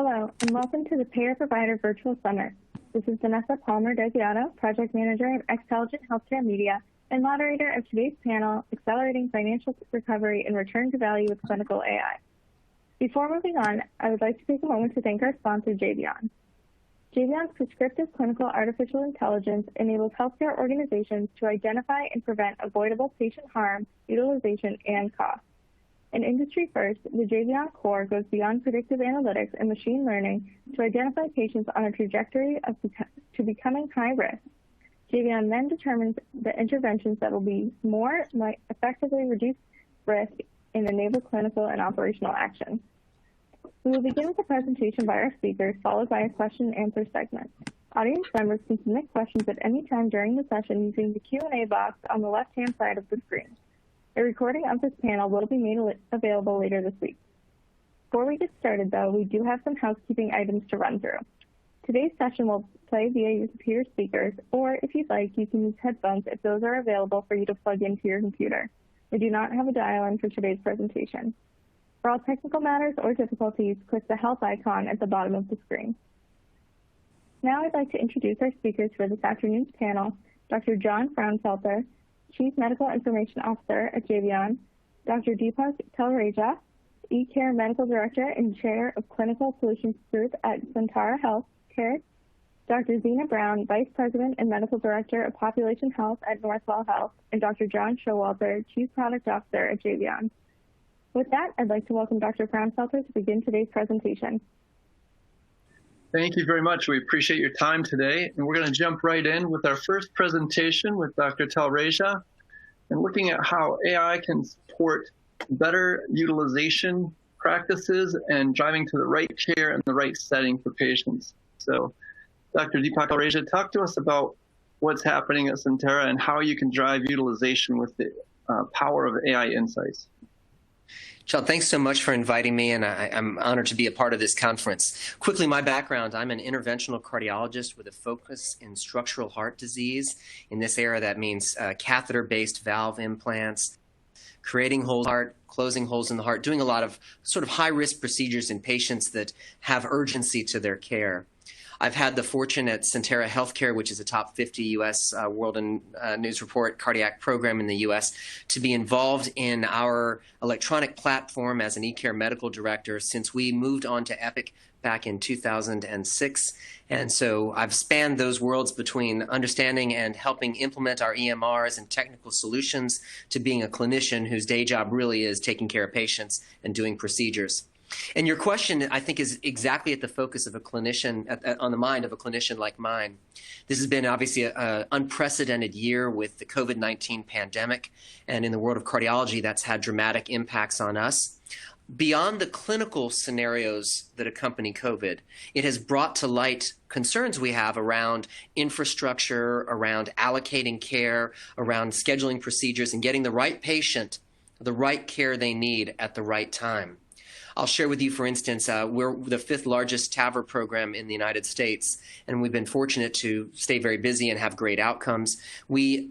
Hello, and welcome to the Payer Provider Virtual Summit. This is Vanessa Palmer-Desiato, Project Manager of Xtelligent Healthcare Media and moderator of today's panel, Accelerating Financial Recovery and Return to Value with Clinical AI. Before moving on, I would like to take a moment to thank our sponsor, Jvion. Jvion's prescriptive clinical artificial intelligence enables healthcare organizations to identify and prevent avoidable patient harm, utilization, and cost. An industry first, the Jvion core goes beyond predictive analytics and machine learning to identify patients on a trajectory to becoming high risk. Jvion then determines the interventions that will be more effectively reduce risk and enable clinical and operational action. We will begin with a presentation by our speakers, followed by a question and answer segment. Audience members can submit questions at any time during the session using the Q&A box on the left-hand side of the screen. A recording of this panel will be made available later this week. Before we get started, though, we do have some housekeeping items to run through. Today's session will play via your computer speakers, or if you'd like, you can use headphones if those are available for you to plug into your computer. We do not have a dial-in for today's presentation. For all technical matters or difficulties, click the help icon at the bottom of the screen. Now I'd like to introduce our speakers for this afternoon's panel, Dr. John Frauenfelter, Chief Medical Information Officer at Jvion, Dr. Deepak Talreja, eCare Medical Director and Chair of Clinical Solutions Group at Sentara Healthcare, Dr. Zena Brown, Vice President and Medical Director of Population Health at Northwell Health, and Dr. John Showalter, Chief Product Officer at Jvion. With that, I'd like to welcome Dr. Frauenfelter to begin today's presentation. Thank you very much. We appreciate your time today. And we're going to jump right in with our first presentation with Dr. Talreja and looking at how AI can support better utilization practices and driving to the right care and the right setting for patients. So Dr. Deepak Talreja, talk to us about what's happening at Sentara and how you can drive utilization with the power of AI insights. Sean, thanks so much for inviting me, and I'm honored to be a part of this conference. Quickly, my background, I'm an interventional cardiologist with a focus in structural heart disease. In this era, that means catheter-based valve implants, creating holes in the heart, closing holes in the heart, doing a lot of sort of high-risk procedures in patients that have urgency to their care. I've had the fortune at Sentara Healthcare, which is a top 50 U.S. World News Report cardiac program in the U.S., to be involved in our electronic platform as an eCare medical director since we moved on to Epic back in 2006. And so I've spanned those worlds between understanding and helping implement our EMRs and technical solutions to being a clinician whose day job really is taking care of patients and doing procedures. And your question, I think, is exactly at the focus of a clinician, on the mind of a clinician like mine. This has been obviously an unprecedented year with the COVID-19 pandemic, and in the world of cardiology, that's had dramatic impacts on us. Beyond the clinical scenarios that accompany COVID, it has brought to light concerns we have around infrastructure, around allocating care, around scheduling procedures, and getting the right patient the right care they need at the right time. I'll share with you, for instance, we're the 5th largest TAVR program in the United States, and we've been fortunate to stay very busy and have great outcomes.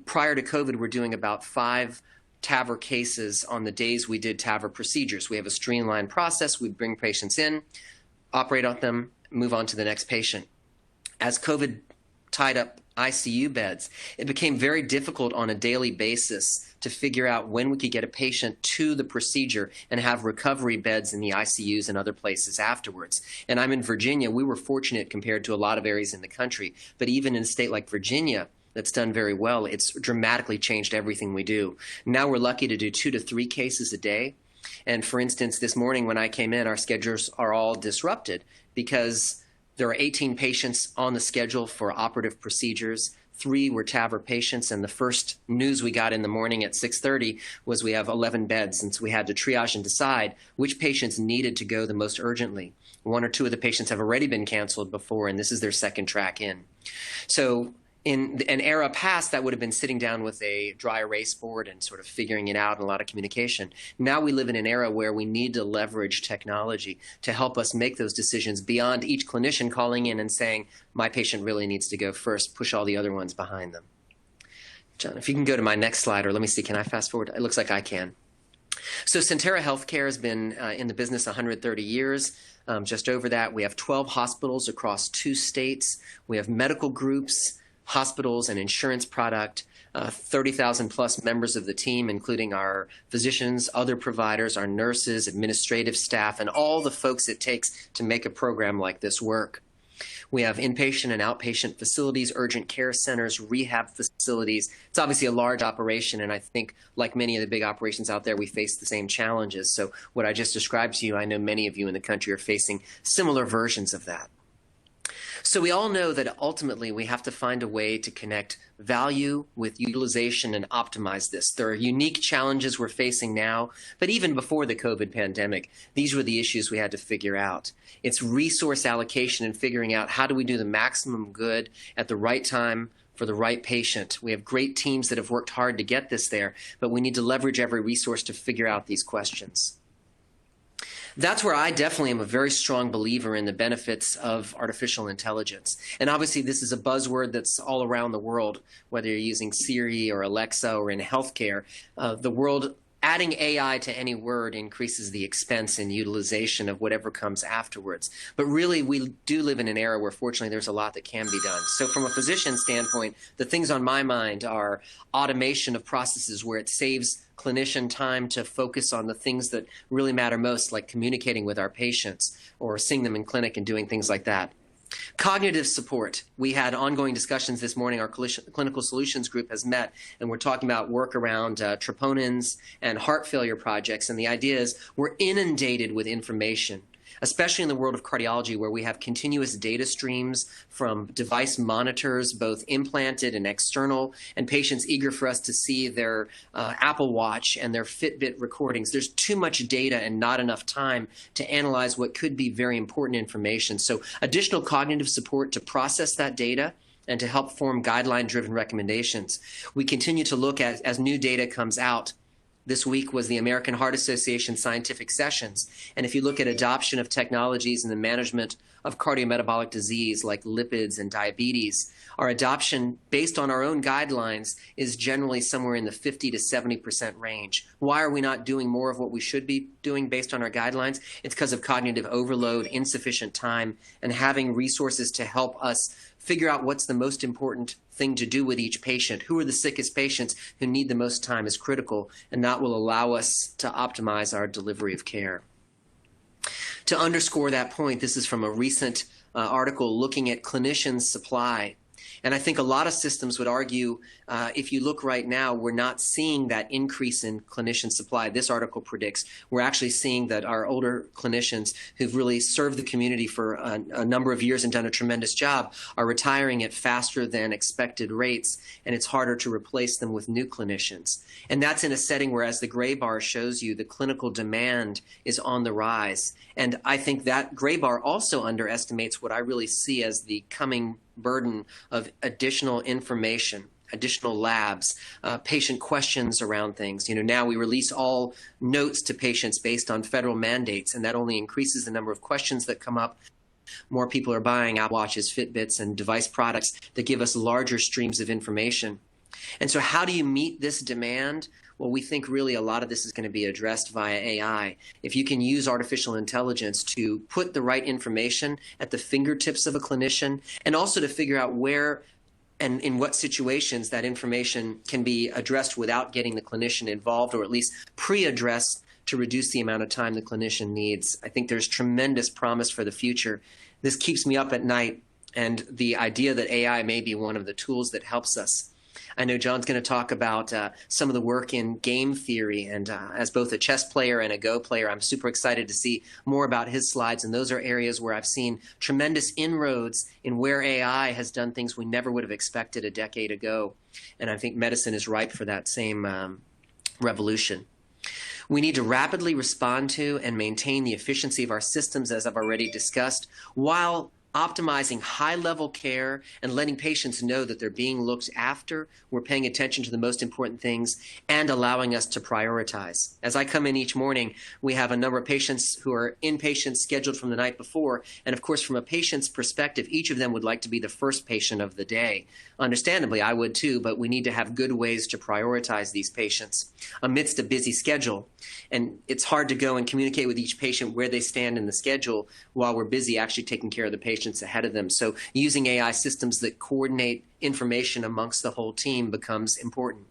Prior to COVID, were doing about 5 TAVR cases on the days we did TAVR procedures. We have a streamlined process. We bring patients in, operate on them, move on to the next patient. As COVID tied up ICU beds, it became very difficult on a daily basis to figure out when we could get a patient to the procedure and have recovery beds in the ICUs and other places afterwards. And I'm in Virginia. We were fortunate compared to a lot of areas in the country, but even in a state like Virginia that's done very well, it's dramatically changed everything we do. Now we're lucky to do 2 to 3 cases a day. And for instance, this morning when I came in, our schedules are all disrupted because there are 18 patients on the schedule for operative procedures. 3 were TAVR patients, and the first news we got in the morning at 6:30 was we have 11 beds, and so we had to triage and decide which patients needed to go the most urgently. 1 or 2 of the patients have already been canceled before, and this is their second track in. So in an era past, that would have been sitting down with a dry erase board and sort of figuring it out and a lot of communication. Now we live in an era where we need to leverage technology to help us make those decisions beyond each clinician calling in and saying, my patient really needs to go first, push all the other ones behind them. John, if you can go to my next slide, or let me see, can I fast forward? It looks like I can. So Sentara Healthcare has been in the business 130 years. Just over that, we have 12 hospitals across 2 states. We have medical groups, hospitals, and insurance product, 30,000 plus members of the team, including our physicians, other providers, our nurses, administrative staff, and all the folks it takes to make a program like this work. We have inpatient and outpatient facilities, urgent care centers, rehab facilities. It's obviously a large operation, and I think, like many of the big operations out there, we face the same challenges. So what I just described to you, I know many of you in the country are facing similar versions of that. So we all know that ultimately we have to find a way to connect value with utilization and optimize this. There are unique challenges we're facing now, but even before the COVID pandemic, these were the issues we had to figure out. It's resource allocation and figuring out how do we do the maximum good at the right time for the right patient. We have great teams that have worked hard to get this there, but we need to leverage every resource to figure out these questions. That's where I definitely am a very strong believer in the benefits of artificial intelligence. And obviously this is a buzzword that's all around the world, whether you're using Siri or Alexa or in healthcare. The world, adding AI to any word increases the expense and utilization of whatever comes afterwards. But really, we do live in an era where, fortunately, there's a lot that can be done. So from a physician standpoint, the things on my mind are automation of processes where it saves clinician time to focus on the things that really matter most, like communicating with our patients or seeing them in clinic and doing things like that. Cognitive support. We had ongoing discussions this morning. Our clinical solutions group has met, and we're talking about work around troponins and heart failure projects. And the idea is we're inundated with information, especially in the world of cardiology, where we have continuous data streams from device monitors, both implanted and external, and patients eager for us to see their Apple Watch and their Fitbit recordings. There's too much data and not enough time to analyze what could be very important information. So additional cognitive support to process that data and to help form guideline-driven recommendations. We continue to look at, as new data comes out. This week was the American Heart Association Scientific Sessions. And if you look at adoption of technologies in the management of cardiometabolic disease like lipids and diabetes, our adoption based on our own guidelines is generally somewhere in the 50 to 70% range. Why are we not doing more of what we should be doing based on our guidelines? It's because of cognitive overload, insufficient time, and having resources to help us figure out what's the most important thing to do with each patient. Who are the sickest patients who need the most time is critical, and that will allow us to optimize our delivery of care. To underscore that point, this is from a recent article looking at clinicians' supply. And I think a lot of systems would argue, if you look right now, we're not seeing that increase in clinician supply. This article predicts we're actually seeing that our older clinicians who've really served the community for a number of years and done a tremendous job are retiring at faster than expected rates, and it's harder to replace them with new clinicians. And that's in a setting where, as the gray bar shows you, the clinical demand is on the rise. And I think that gray bar also underestimates what I really see as the coming burden of additional information, additional labs, patient questions around things. You know, now we release all notes to patients based on federal mandates, and that only increases the number of questions that come up. More people are buying Apple Watches, Fitbits, and device products that give us larger streams of information. And so how do you meet this demand? Well, we think really a lot of this is going to be addressed via AI. If you can use artificial intelligence to put the right information at the fingertips of a clinician, and also to figure out where and in what situations that information can be addressed without getting the clinician involved, or at least pre-addressed to reduce the amount of time the clinician needs. I think there's tremendous promise for the future. This keeps me up at night, and the idea that AI may be one of the tools that helps us. I know John's going to talk about some of the work in game theory, and as both a chess player and a Go player, I'm super excited to see more about his slides, and those are areas where I've seen tremendous inroads in where AI has done things we never would have expected a decade ago, and I think medicine is ripe for that same revolution. We need to rapidly respond to and maintain the efficiency of our systems, as I've already discussed, while optimizing high-level care and letting patients know that they're being looked after, we're paying attention to the most important things, and allowing us to prioritize. As I come in each morning, we have a number of patients who are inpatients scheduled from the night before, and of course, from a patient's perspective, each of them would like to be the first patient of the day. Understandably, I would too, but we need to have good ways to prioritize these patients. Amidst a busy schedule, And it's hard to go and communicate with each patient where they stand in the schedule while we're busy actually taking care of the patients ahead of them. So using AI systems that coordinate information amongst the whole team becomes important.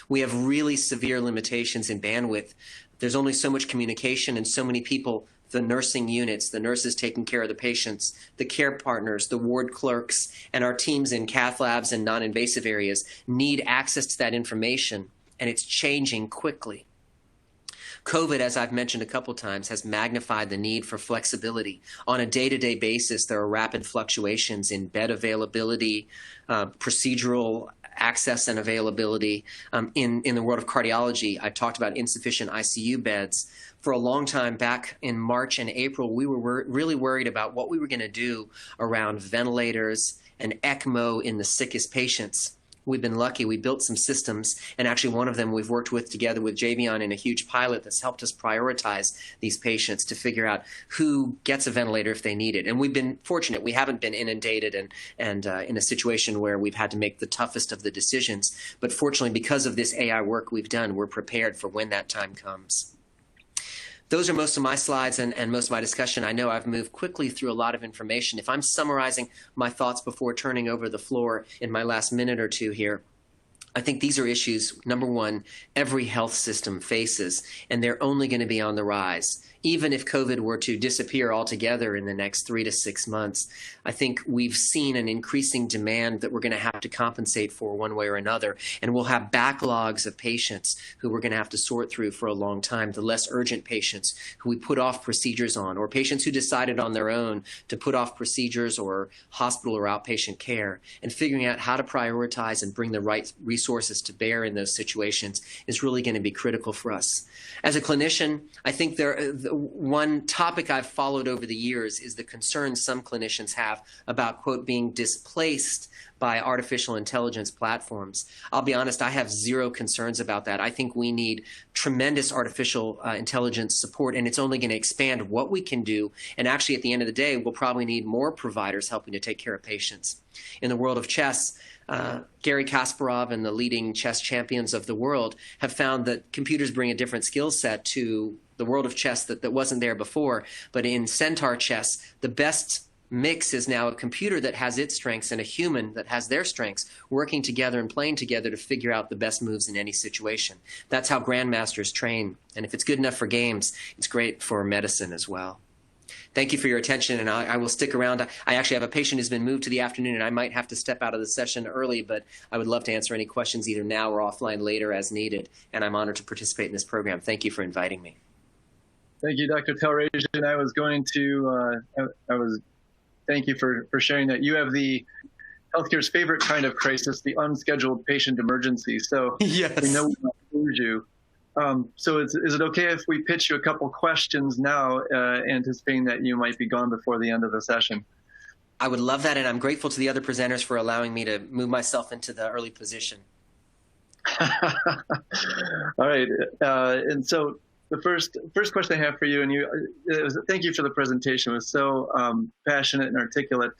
We have really severe limitations in bandwidth. There's only so much communication and so many people, the nursing units, the nurses taking care of the patients, the care partners, the ward clerks, and our teams in cath labs and non-invasive areas need access to that information, and it's changing quickly. COVID, as I've mentioned a couple times, has magnified the need for flexibility. On a day-to-day basis, there are rapid fluctuations in bed availability, procedural access and availability. In the world of cardiology, I talked about insufficient ICU beds. For a long time, back in March and April, we were really worried about what we were going to do around ventilators and ECMO in the sickest patients. We've been lucky. We built some systems, and actually one of them we've worked with together with Jvion in a huge pilot that's helped us prioritize these patients to figure out who gets a ventilator if they need it. And we've been fortunate. We haven't been inundated and in a situation where we've had to make the toughest of the decisions. But fortunately, because of this AI work we've done, we're prepared for when that time comes. Those are most of my slides and most of my discussion. I know I've moved quickly through a lot of information. If I'm summarizing my thoughts before turning over the floor in my last minute or two here, I think these are issues, number one, every health system faces, and they're only going to be on the rise. Even if COVID were to disappear altogether in the next 3 to 6 months, I think we've seen an increasing demand that we're going to have to compensate for one way or another, and we'll have backlogs of patients who we're going to have to sort through for a long time, the less urgent patients who we put off procedures on, or patients who decided on their own to put off procedures or hospital or outpatient care, and figuring out how to prioritize and bring the right resources to bear in those situations is really going to be critical for us. As a clinician, I think one topic I've followed over the years is the concern some clinicians have about, quote, being displaced by artificial intelligence platforms. I'll be honest, I have zero concerns about that. I think we need tremendous artificial intelligence support, and it's only going to expand what we can do. And actually, at the end of the day, we'll probably need more providers helping to take care of patients. In the world of chess, Garry Kasparov and the leading chess champions of the world have found that computers bring a different skill set to the world of chess that wasn't there before. But in Centaur chess, the best mix is now a computer that has its strengths and a human that has their strengths, working together and playing together to figure out the best moves in any situation. That's how grandmasters train. And if it's good enough for games, it's great for medicine as well. Thank you for your attention, and I will stick around. I actually have a patient who's been moved to the afternoon, and I might have to step out of the session early, but I would love to answer any questions either now or offline later as needed, and I'm honored to participate in this program. Thank you for inviting me. Thank you, Dr. Talreja. And I was going to, thank you for sharing that. You have the healthcare's favorite kind of crisis, the unscheduled patient emergency. So yes. We know we don't lose you. So is it okay if we pitch you a couple questions now, anticipating that you might be gone before the end of the session? I would love that, and I'm grateful to the other presenters for allowing me to move myself into the early position. All right. And so the first question I have for you, and thank you for the presentation. It was so passionate and articulate.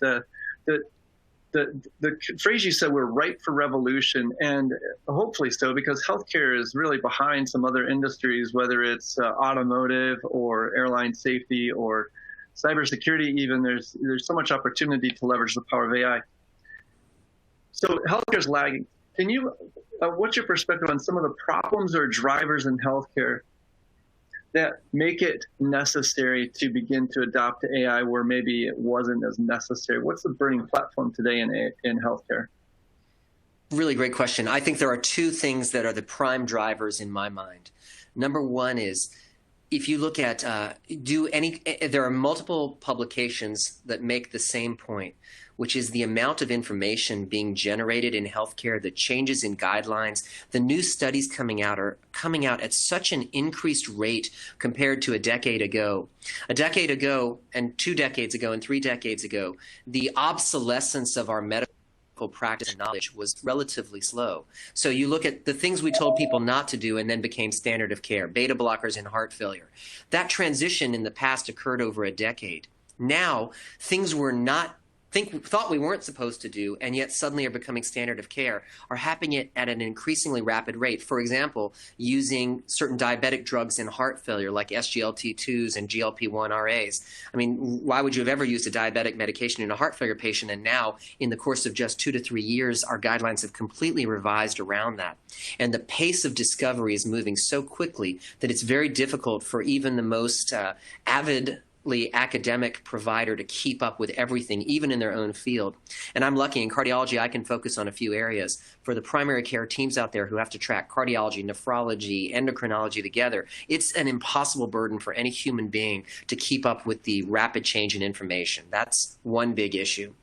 The phrase you said, we're ripe for revolution, and hopefully so, because healthcare is really behind some other industries, whether it's automotive or airline safety or cybersecurity even. There's so much opportunity to leverage the power of AI. So healthcare is lagging. Can you, what's your perspective on some of the problems or drivers in healthcare that make it necessary to begin to adopt AI where maybe it wasn't as necessary? What's the burning platform today in healthcare? Really great question. I think there are two things that are the prime drivers in my mind. Number one is, if you look at, there are multiple publications that make the same point, which is the amount of information being generated in healthcare, the changes in guidelines. The new studies coming out are coming out at such an increased rate compared to a decade ago. A decade ago, and 2 decades ago, and 3 decades ago, the obsolescence of our medical practice and knowledge was relatively slow. So you look at the things we told people not to do and then became standard of care, beta blockers in heart failure. That transition in the past occurred over a decade. Now, things we're not thought we weren't supposed to do, and yet suddenly are becoming standard of care, are happening at an increasingly rapid rate. For example, using certain diabetic drugs in heart failure, like SGLT2s and GLP-1 RAs. I mean, why would you have ever used a diabetic medication in a heart failure patient? And now, in the course of just 2 to 3 years, our guidelines have completely revised around that. And the pace of discovery is moving so quickly that it's very difficult for even the most avid academic provider to keep up with everything, even in their own field. And I'm lucky in cardiology, I can focus on a few areas. For the primary care teams out there who have to track cardiology, nephrology, endocrinology together, it's an impossible burden for any human being to keep up with the rapid change in information. That's one big issue.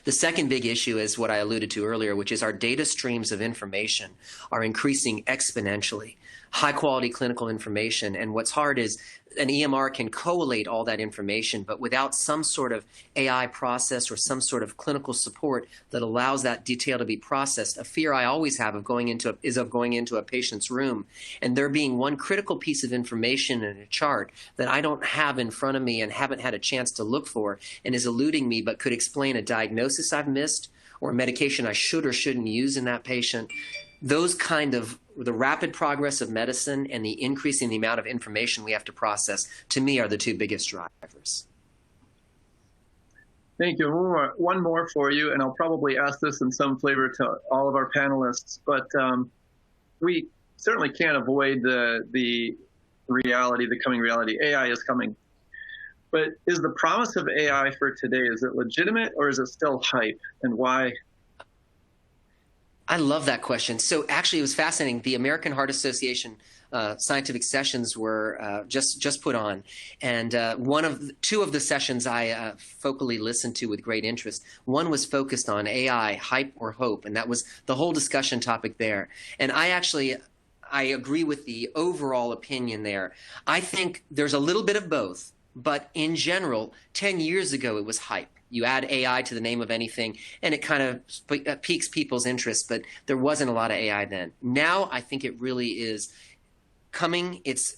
The second big issue is what I alluded to earlier, which is our data streams of information are increasing exponentially. High quality clinical information, and what's hard is an EMR can collate all that information, but without some sort of AI process or some sort of clinical support that allows that detail to be processed, a fear I always have of going into a patient's room and there being one critical piece of information in a chart that I don't have in front of me and haven't had a chance to look for and is eluding me, but could explain a diagnosis I've missed or a medication I should or shouldn't use in that patient. Those kind of the rapid progress of medicine and the increase in the amount of information we have to process, to me, are the two biggest drivers. Thank you. One more for you, and I'll probably ask this in some flavor to all of our panelists, but we certainly can't avoid the reality, the coming reality. AI is coming. But is the promise of AI for today, is it legitimate or is it still hype, and why? I love that question. So actually, it was fascinating. The American Heart Association scientific sessions were just put on, and two of the sessions I focally listened to with great interest. One was focused on AI, hype or hope, and that was the whole discussion topic there. And I agree with the overall opinion there. I think there's a little bit of both, but in general, 10 years ago it was hype. You add AI to the name of anything, and it kind of piques people's interest, but there wasn't a lot of AI then. Now I think it really is coming. It's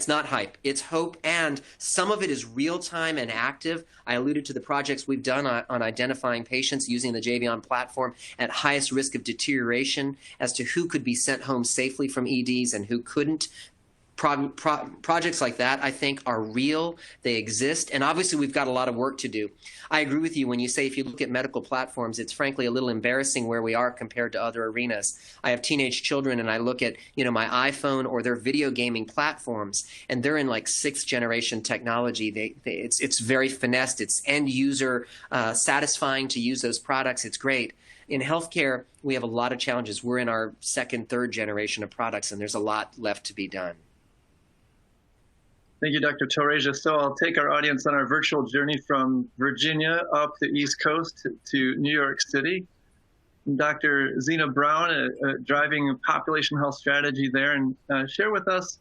not hype. It's hope, and some of it is real-time and active. I alluded to the projects we've done on identifying patients using the Jvion platform at highest risk of deterioration as to who could be sent home safely from EDs and who couldn't. Projects like that, I think, are real. They exist. And obviously, we've got a lot of work to do. I agree with you when you say if you look at medical platforms, it's frankly a little embarrassing where we are compared to other arenas. I have teenage children, and I look at my iPhone or their video gaming platforms, and they're in like 6th generation technology. It's very finessed. It's end user satisfying to use those products. It's great. In healthcare, we have a lot of challenges. We're in our 2nd, 3rd generation of products, and there's a lot left to be done. Thank you, Dr. Talreja. So I'll take our audience on our virtual journey from Virginia up the East Coast to New York City. Dr. Zena Brown, driving a population health strategy there, and share with us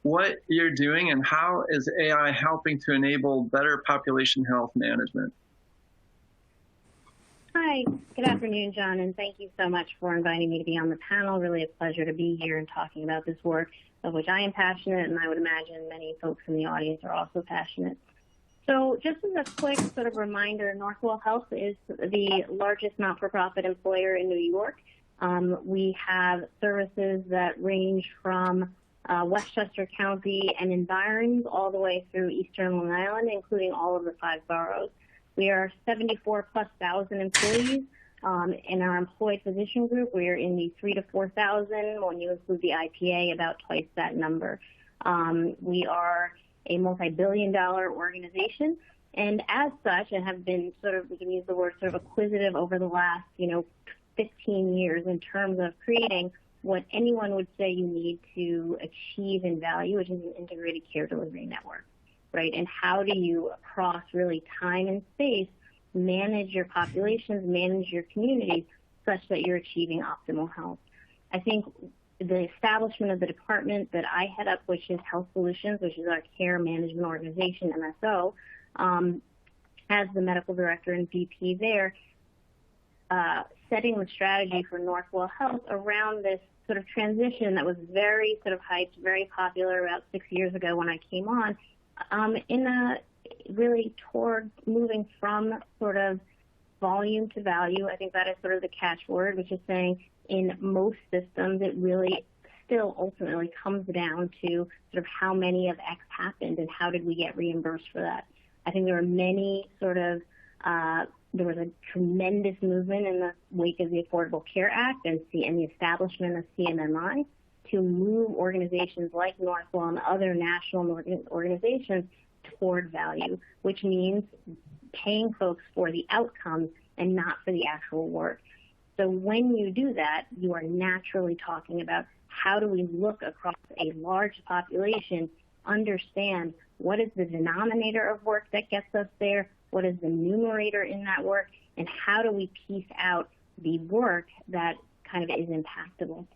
what you're doing and how is AI helping to enable better population health management. Hi, good afternoon, John, and thank you so much for inviting me to be on the panel. Really a pleasure to be here and talking about this work of which I am passionate, and I would imagine many folks in the audience are also passionate. So just as a quick sort of reminder, Northwell Health is the largest not-for-profit employer in New York. We have services that range from Westchester County and environs all the way through Eastern Long Island, including all of the 5 boroughs. We are 74,000+ employees. In our employed physician group, we are in the 3,000 to 4,000. When you include the IPA, about twice that number. We are a multi-billion-dollar organization, and as such, and have been sort of, we can use the word sort of acquisitive over the last, 15 years in terms of creating what anyone would say you need to achieve in value, which is an integrated care delivery network, right? And how do you, across really time and space, manage your populations, manage your communities such that you're achieving optimal health? I think the establishment of the department that I head up, which is Health Solutions, which is our care management organization, MSO, as the medical director and VP there, setting the strategy for Northwell Health around this sort of transition that was very sort of hyped, very popular about 6 years ago when I came on, in a really toward moving from sort of volume to value. I think that is sort of the catchword, which is saying in most systems, it really still ultimately comes down to sort of how many of X happened and how did we get reimbursed for that. I think there are many sort of, there was a tremendous movement in the wake of the Affordable Care Act and the establishment of CMMI to move organizations like Northwell and other national organizations toward value, which means paying folks for the outcomes and not for the actual work. So when you do that, you are naturally talking about how do we look across a large population, understand what is the denominator of work that gets us there, what is the numerator in that work, and how do we piece out the work that kind of is impactable.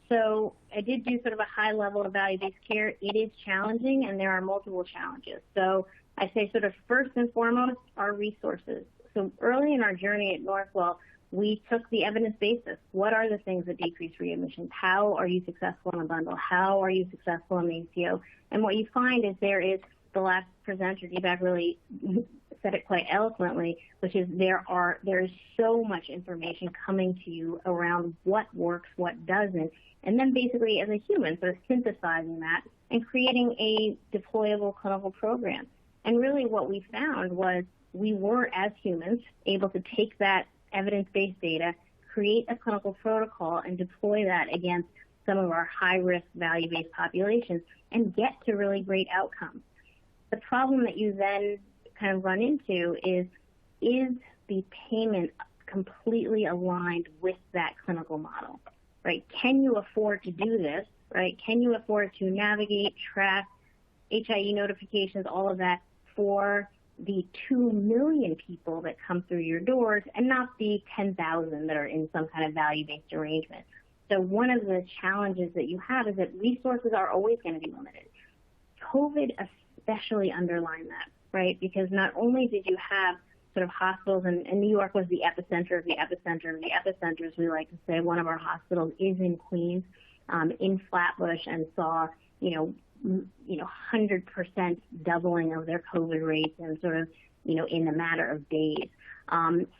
So I did do sort of a high level of value-based care. It is challenging, and there are multiple challenges. So I say sort of first and foremost are resources. So early in our journey at Northwell, we took the evidence basis. What are the things that decrease readmissions? How are you successful in a bundle? How are you successful in the ACO? And what you find is there is, the last presenter, Deepak, really said it quite eloquently, which is there is so much information coming to you around what works, what doesn't, and then basically as a human sort of synthesizing that and creating a deployable clinical program. And really what we found was we were, as humans, able to take that evidence-based data, create a clinical protocol, and deploy that against some of our high-risk value-based populations and get to really great outcomes. The problem that you then kind of run into is the payment completely aligned with that clinical model, right? Can you afford to do this, right? Can you afford to navigate, track, HIE notifications, all of that for the 2 million people that come through your doors and not the 10,000 that are in some kind of value-based arrangement? So one of the challenges that you have is that resources are always going to be limited. COVID especially underlined that, right? Because not only did you have sort of hospitals, and New York was the epicenter of the epicenter of the epicenters, we like to say. One of our hospitals is in Queens, in Flatbush, and saw, 100% doubling of their COVID rates and sort of, in a matter of days.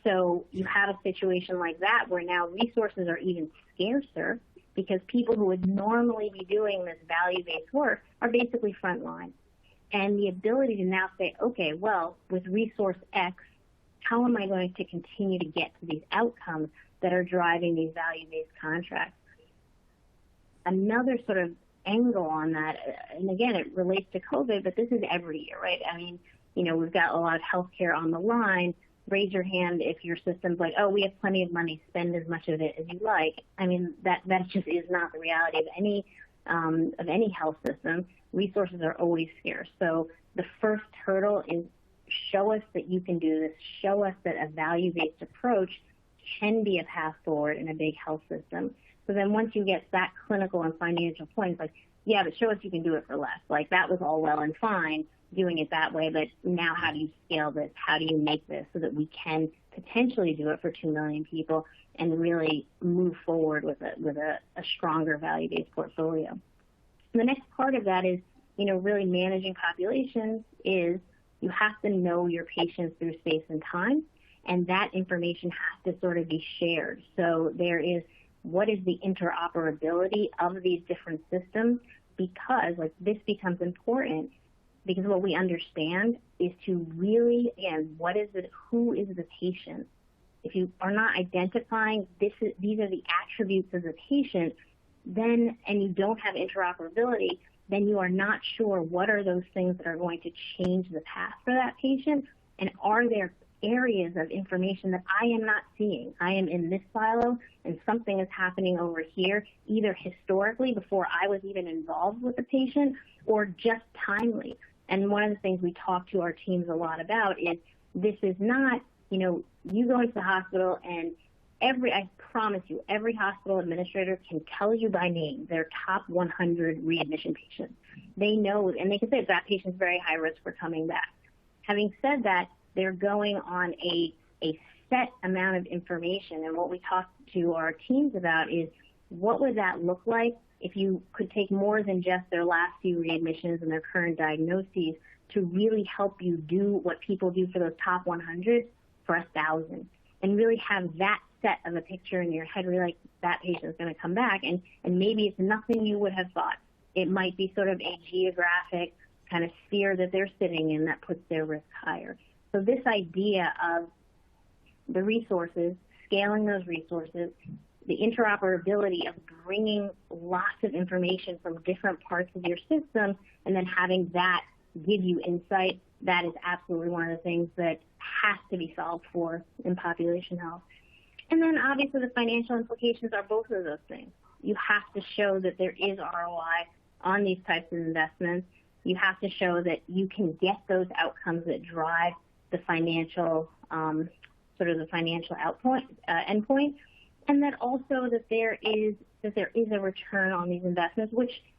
So you have a situation like that where now resources are even scarcer because people who would normally be doing this value-based work are basically frontline. And the ability to now say, okay, well, with resource X, how am I going to continue to get to these outcomes that are driving these value-based contracts? Another sort of angle on that, and again, it relates to COVID, but this is every year, right? I mean, we've got a lot of healthcare on the line. Raise your hand if your system's like, oh, we have plenty of money, spend as much of it as you like. I mean, that just is not the reality of any health system. Resources are always scarce. So the first hurdle is show us that you can do this. Show us that a value-based approach can be a path forward in a big health system. So then once you get that clinical and financial point, like, yeah, but show us you can do it for less. Like, that was all well and fine doing it that way, but now how do you scale this? How do you make this so that we can potentially do it for 2 million people and really move forward with a stronger value-based portfolio? The next part of that is, really managing populations is you have to know your patients through space and time, and that information has to sort of be shared. So there is, what is the interoperability of these different systems? Because this becomes important because what we understand is to really, again, who is the patient? If you are not identifying these are the attributes of the patient, then, and you don't have interoperability, then you are not sure what are those things that are going to change the path for that patient, and are there areas of information that I am not seeing. I am in this silo and something is happening over here, either historically before I was even involved with the patient or just timely. And one of the things we talk to our teams a lot about is this is not, you go into the hospital and I promise you, every hospital administrator can tell you by name their top 100 readmission patients. They know, and they can say that patient's very high risk for coming back. Having said that, they're going on a set amount of information. And what we talk to our teams about is what would that look like if you could take more than just their last few readmissions and their current diagnoses to really help you do what people do for those top 100 for 1,000, and really have that set of a picture in your head, really like that patient's going to come back, and maybe it's nothing you would have thought. It might be sort of a geographic kind of sphere that they're sitting in that puts their risk higher. So this idea of the resources, scaling those resources, the interoperability of bringing lots of information from different parts of your system and then having that give you insight, that is absolutely one of the things that has to be solved for in population health. And then obviously the financial implications are both of those things. You have to show that there is ROI on these types of investments. You have to show that you can get those outcomes that drive the financial, the financial endpoint, and that also that there is a return on these investments,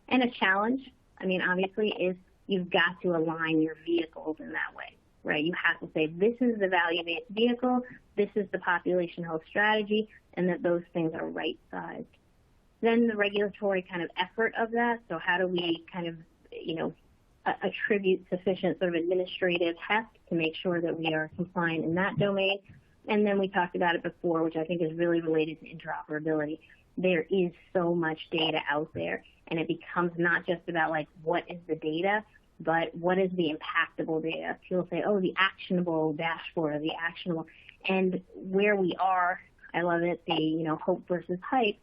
and a challenge, obviously, is you've got to align your vehicles in that way, right? You have to say, this is the value-based vehicle, this is the population health strategy, and that those things are right-sized. Then the regulatory kind of effort of that, so how do we kind of, attribute sufficient sort of administrative heft to make sure that we are compliant in that domain. And then we talked about it before, which I think is really related to interoperability. There is so much data out there, and it becomes not just about like what is the data, but what is the impactable data. People say, oh, the actionable dashboard, the actionable. And where we are, I love it, the hope versus hype,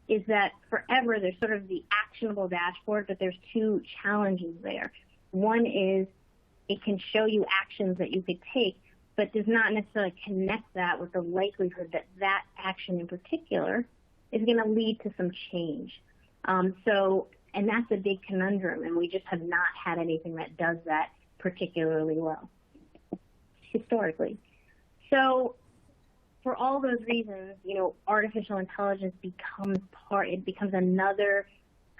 is that forever there's sort of the actionable dashboard, but there's two challenges there. One is it can show you actions that you could take, but does not necessarily connect that with the likelihood that that action in particular is going to lead to some change. And that's a big conundrum, and we just have not had anything that does that particularly well historically. So for all those reasons, artificial intelligence becomes another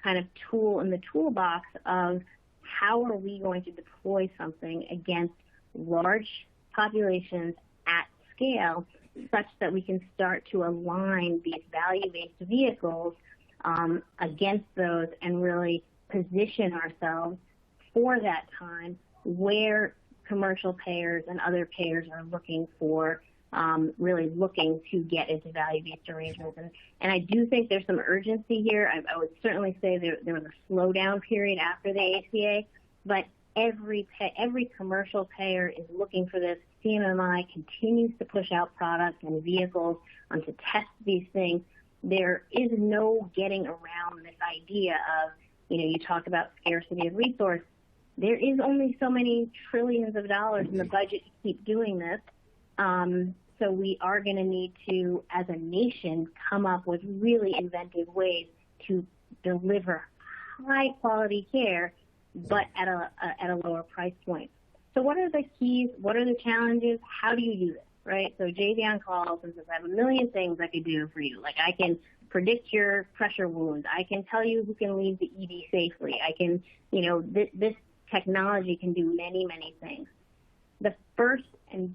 kind of tool in the toolbox of how are we going to deploy something against large populations at scale such that we can start to align these value-based vehicles against those and really position ourselves for that time where commercial payers and other payers are looking for, really looking to get into value-based arrangements. And I do think there's some urgency here. I would certainly say there was a slowdown period after the ACA, but every commercial payer is looking for this. CMMI continues to push out products and vehicles to test these things. There is no getting around this idea of, you talk about scarcity of resource. There is only so many trillions of dollars in the budget to keep doing this. So we are going to need to, as a nation, come up with really inventive ways to deliver high-quality care, but at a lower price point. So what are the keys? What are the challenges? How do you do this, right? So Jvion calls and says, I have a million things I could do for you. Like I can predict your pressure wounds. I can tell you who can leave the ED safely. I can, this technology can do many, many things. The first and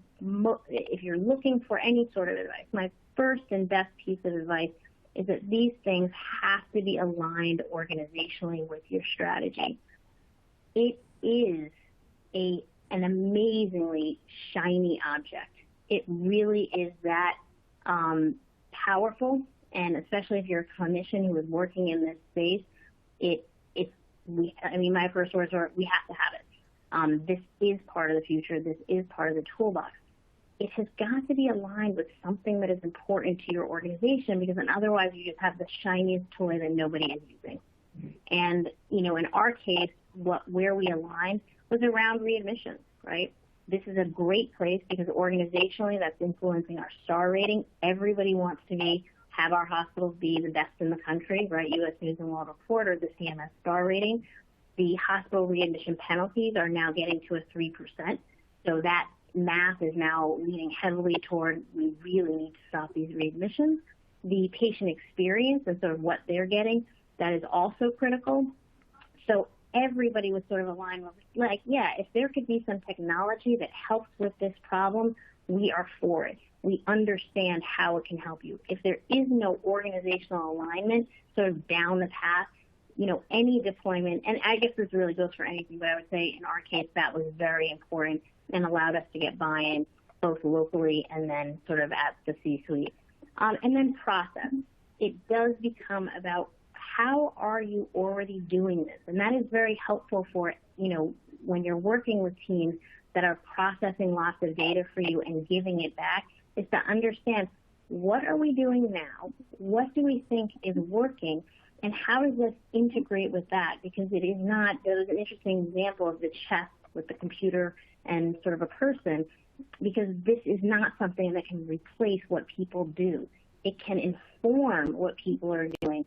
if you're looking for any sort of advice, my first and best piece of advice is that these things have to be aligned organizationally with your strategy. It is an amazingly shiny object. It really is that powerful, and especially if you're a clinician who is working in this space, my first words are, we have to have it. This is part of the future. This is part of the toolbox. It has got to be aligned with something that is important to your organization, because then otherwise you just have the shiniest toy that nobody is using. And, in our case, where we aligned was around readmissions, right? This is a great place because organizationally that's influencing our star rating. Everybody wants to have our hospitals be the best in the country, right? U.S. News & World Report, or the CMS star rating. The hospital readmission penalties are now getting to a 3%. So that math is now leaning heavily toward we really need to stop these readmissions. The patient experience and sort of what they're getting, that is also critical. So everybody was sort of aligned with, like, yeah, if there could be some technology that helps with this problem, we are for it. We understand how it can help you. If there is no organizational alignment sort of down the path, any deployment, and I guess this really goes for anything, but I would say in our case that was very important and allowed us to get buy-in both locally and then sort of at the C-suite. And then process. It does become about how are you already doing this? And that is very helpful for, when you're working with teams that are processing lots of data for you and giving it back, is to understand what are we doing now? What do we think is working? And how does this integrate with that? Because it is not, there was an interesting example of the chess with the computer and sort of a person, because this is not something that can replace what people do. It can inform what people are doing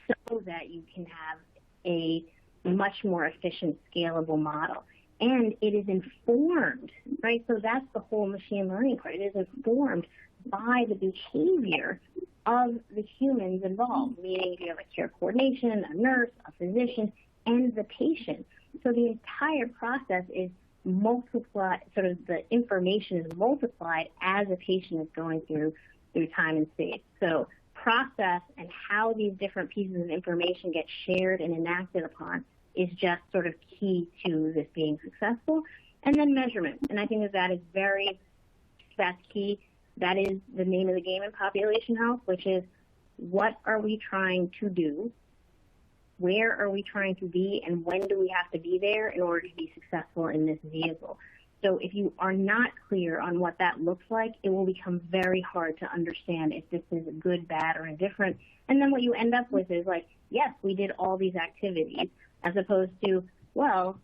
so that you can have a much more efficient, scalable model. And it is informed, right? So that's the whole machine learning part. It is informed by the behavior of the humans involved, meaning if you have a care coordination, a nurse, a physician, and the patient. So the entire process is multiplied, sort of the information is multiplied as a patient is going through time and space. So process and how these different pieces of information get shared and enacted upon is just sort of key to this being successful. And then measurement. And I think that's key. That is the name of the game in population health, which is what are we trying to do? Where are we trying to be? And when do we have to be there in order to be successful in this vehicle? So if you are not clear on what that looks like, it will become very hard to understand if this is good, bad, or indifferent. And then what you end up with is like, yes, we did all these activities, as opposed to, well,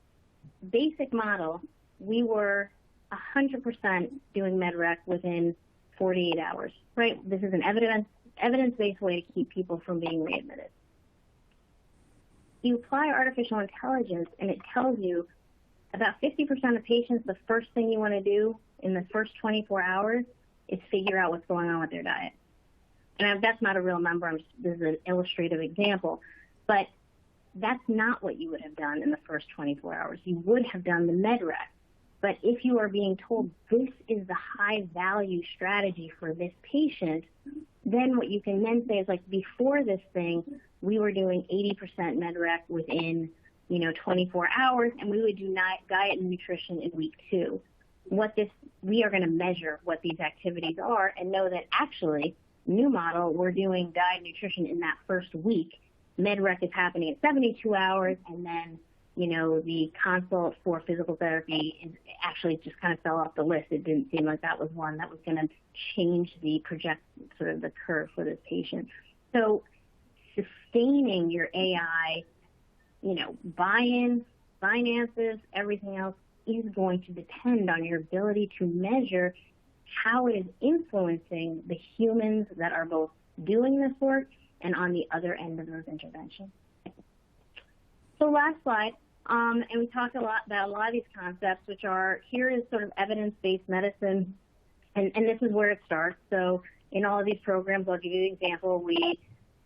basic model, we were 100% doing MedRec within 48 hours, right? This is an evidence-based way to keep people from being readmitted. You apply artificial intelligence, and it tells you about 50% of patients, the first thing you want to do in the first 24 hours is figure out what's going on with their diet. And that's not a real number. This is an illustrative example. But that's not what you would have done in the first 24 hours. You would have done the MedRec. But if you are being told this is the high-value strategy for this patient, then what you can then say is, like, before this thing, we were doing 80% MedRec within 24 hours, and we would do diet and nutrition in week 2. We are going to measure what these activities are and know that actually, new model, we're doing diet and nutrition in that first week. MedRec is happening at 72 hours, and then, the consult for physical therapy actually just kind of fell off the list. It didn't seem like that was one that was going to change the the curve for this patient. So sustaining your AI, buy-in, finances, everything else is going to depend on your ability to measure how it is influencing the humans that are both doing this work and on the other end of those interventions. So last slide, and we talked a lot about a lot of these concepts, which are, here is sort of evidence-based medicine, and this is where it starts. So in all of these programs, I'll give you an example. We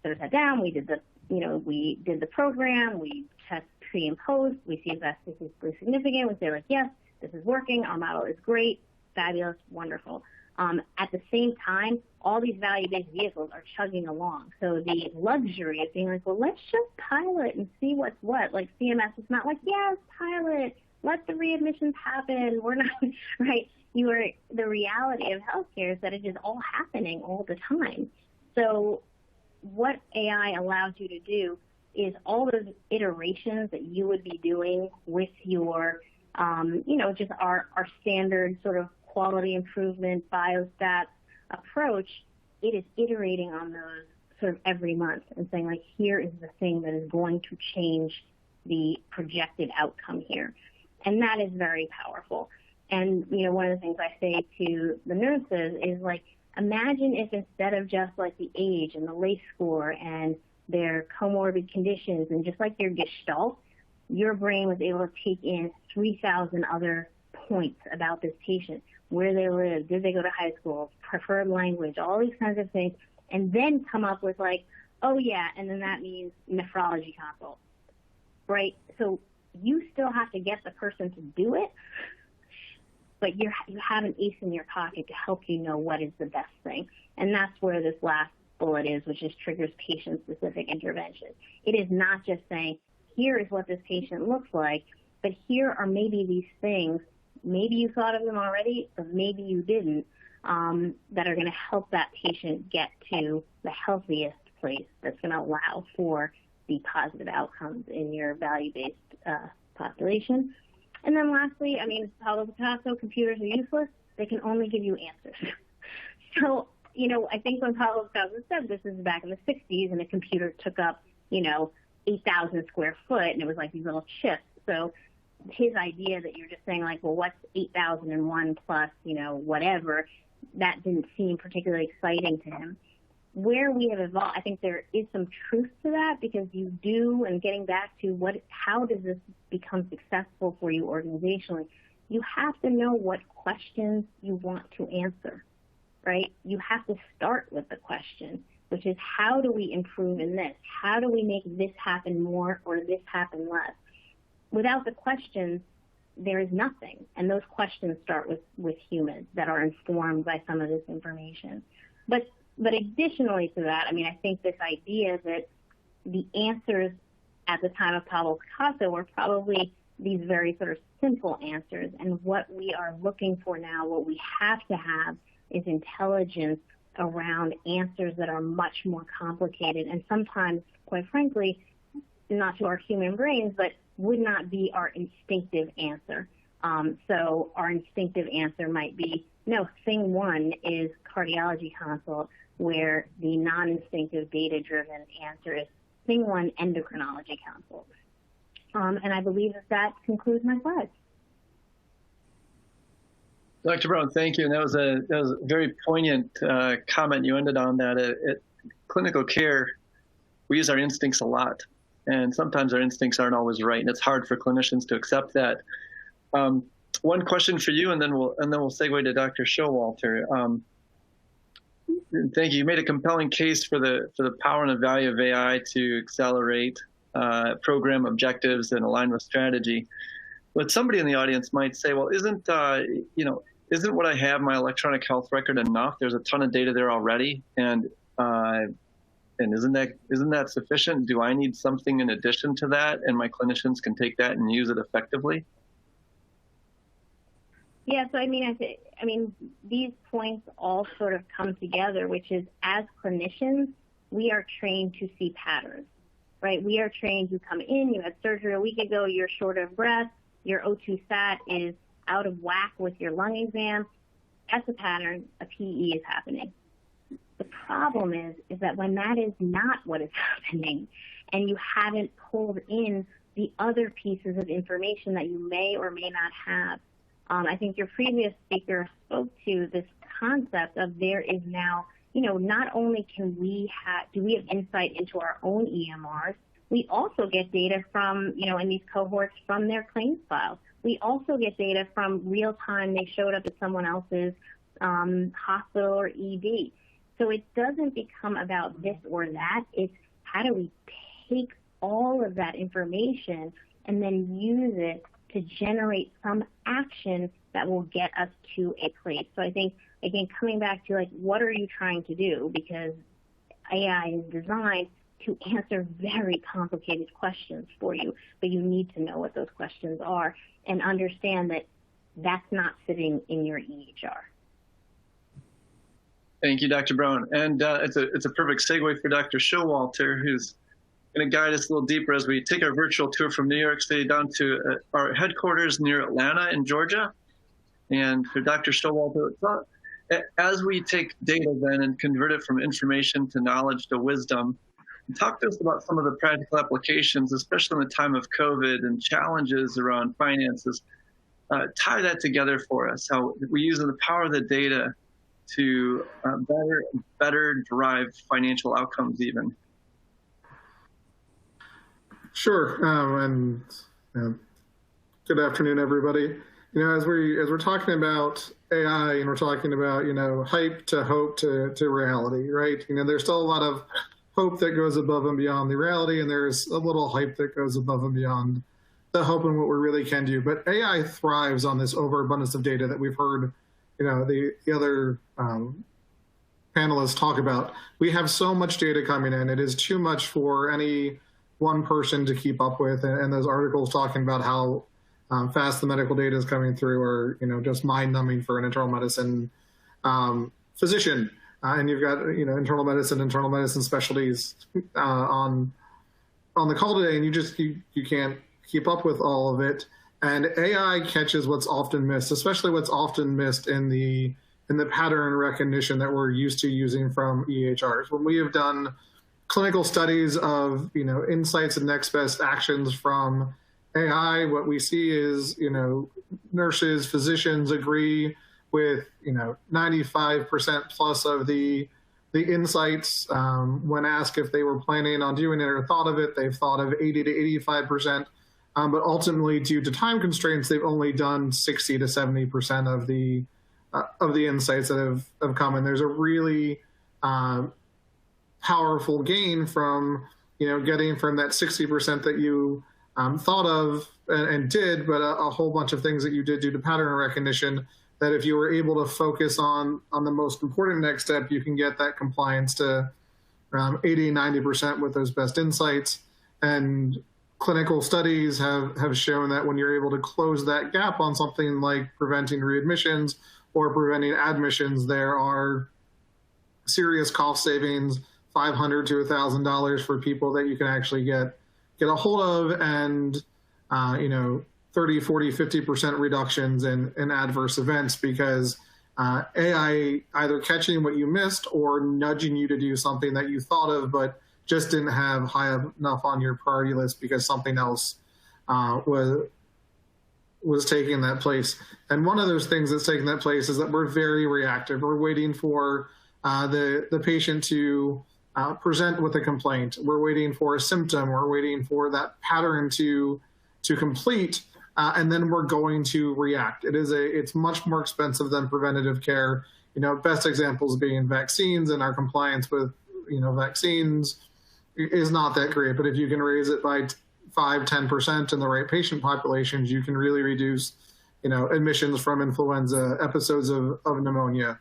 sort of sat down, we did the program, we test pre and post, we see if that's statistically significant, we say like, yes, this is working, our model is great, fabulous, wonderful. At the same time, all these value-based vehicles are chugging along. So the luxury of being like, well, let's just pilot and see what's what. Like CMS is not like, yes, pilot, let the readmissions happen. We're not, right? The reality of healthcare is that it is all happening all the time. So what AI allows you to do is all those iterations that you would be doing with your, just our standard sort of quality improvement biostats approach, it is iterating on those sort of every month and saying, like, here is the thing that is going to change the projected outcome here. And that is very powerful. And, one of the things I say to the nurses is, like, imagine if instead of just like the age and the LACE score and their comorbid conditions and just like their gestalt, your brain was able to take in 3,000 other points about this patient, where they live, did they go to high school, preferred language, all these kinds of things, and then come up with like, oh yeah, and then that means nephrology consult, right? So you still have to get the person to do it, but you have an ace in your pocket to help you know what is the best thing. And that's where this last bullet is, which is triggers patient-specific intervention. It is not just saying, here is what this patient looks like, but here are maybe these things, maybe you thought of them already, or maybe you didn't, that are going to help that patient get to the healthiest place that's going to allow for the positive outcomes in your value-based population. And then lastly, I mean, Pablo Picasso, computers are useless. They can only give you answers. So, you know, I think when Pablo Picasso said this is back in the 60s and a computer took up, you know, 8,000 square foot and it was like these little chips. So his idea that you're just saying like, well, what's 8,001 plus, you know, whatever, that didn't seem particularly exciting to him. Where we have evolved, I think there is some truth to that, because you do, and getting back to how does this become successful for you organizationally, you have to know what questions you want to answer, right? You have to start with the question, which is how do we improve in this? How do we make this happen more or this happen less? Without the questions, there is nothing. And those questions start with humans that are informed by some of this information. But additionally to that, I mean, I think this idea that the answers at the time of Pablo Picasso were probably these very sort of simple answers. And what we are looking for now, what we have to have, is intelligence around answers that are much more complicated and sometimes, quite frankly, not to our human brains, but would not be our instinctive answer. So our instinctive answer might be, no, thing one is cardiology consult, where the non-instinctive data-driven answer is thing one, endocrinology consult. And I believe that concludes my slides. Dr. Brown, thank you. And that was a very poignant comment you ended on, that at clinical care, we use our instincts a lot. And sometimes our instincts aren't always right. And it's hard for clinicians to accept that. One question for you, and then we'll segue to Dr. Showalter. Thank you. You made a compelling case for the power and the value of AI to accelerate program objectives and align with strategy. But somebody in the audience might say, well, isn't what I have, my electronic health record, enough? There's a ton of data there already, and isn't that sufficient? Do I need something in addition to that, and my clinicians can take that and use it effectively? Yeah, so I mean, these points all sort of come together, which is, as clinicians, we are trained to see patterns, right? We are trained, you come in, you had surgery a week ago, you're short of breath, your O2 sat is out of whack with your lung exam. That's a pattern, a PE is happening. The problem is that when that is not what is happening, and you haven't pulled in the other pieces of information that you may or may not have, I think your previous speaker spoke to this concept of there is now, not only do we have insight into our own EMRs, we also get data from, in these cohorts from their claims files. We also get data from real time they showed up at someone else's hospital or ED. So it doesn't become about this or that. It's how do we take all of that information and then use it to generate some action that will get us to a place. So I think, again, coming back to what are you trying to do? Because AI is designed to answer very complicated questions for you, but you need to know what those questions are and understand that that's not sitting in your EHR. Thank you, Dr. Brown. And it's a perfect segue for Dr. Showalter, who's going to guide us a little deeper as we take our virtual tour from New York City down to our headquarters near Atlanta in Georgia. And for Dr. Showalter, as we take data then and convert it from information to knowledge to wisdom, talk to us about some of the practical applications, especially in the time of COVID and challenges around finances. Tie that together for us, how we use the power of the data to better drive financial outcomes even. Sure, and good afternoon, everybody. As we're talking about AI and we're talking about hype to hope to reality, right? There's still a lot of hope that goes above and beyond the reality, and there's a little hype that goes above and beyond the hope and what we really can do. But AI thrives on this overabundance of data that we've heard, the other panelists talk about, we have so much data coming in. It is too much for any one person to keep up with. And those articles talking about how fast the medical data is coming through are, just mind-numbing for an internal medicine physician. And you've got, internal medicine specialties on the call today, and you can't keep up with all of it. And AI catches what's often missed, especially what's often missed in the pattern recognition that we're used to using from EHRs. When we have done clinical studies of, insights and next best actions from AI, what we see is, nurses, physicians agree with, 95% plus of the insights. When asked if they were planning on doing it or thought of it, they've thought of 80 to 85%. But ultimately, due to time constraints, they've only done 60 to 70% of the insights that have come. And there's a really powerful gain from, getting from that 60% that you thought of and did, but a whole bunch of things that you did due to pattern recognition, that if you were able to focus on the most important next step, you can get that compliance to 80, 90% with those best insights. And clinical studies have shown that when you're able to close that gap on something like preventing readmissions or preventing admissions, there are serious cost savings, $500 to $1,000 for people that you can actually get a hold of, and 30, 40, 50% reductions in adverse events, because AI either catching what you missed or nudging you to do something that you thought of but just didn't have high enough on your priority list because something else was taking that place. And one of those things that's taking that place is that we're very reactive. We're waiting for the patient to present with a complaint. We're waiting for a symptom. We're waiting for that pattern to complete, and then we're going to react. It's much more expensive than preventative care. Best examples being vaccines, and our compliance with vaccines is not that great. But if you can raise it by 5-10% in the right patient populations, you can really reduce admissions from influenza, episodes of pneumonia.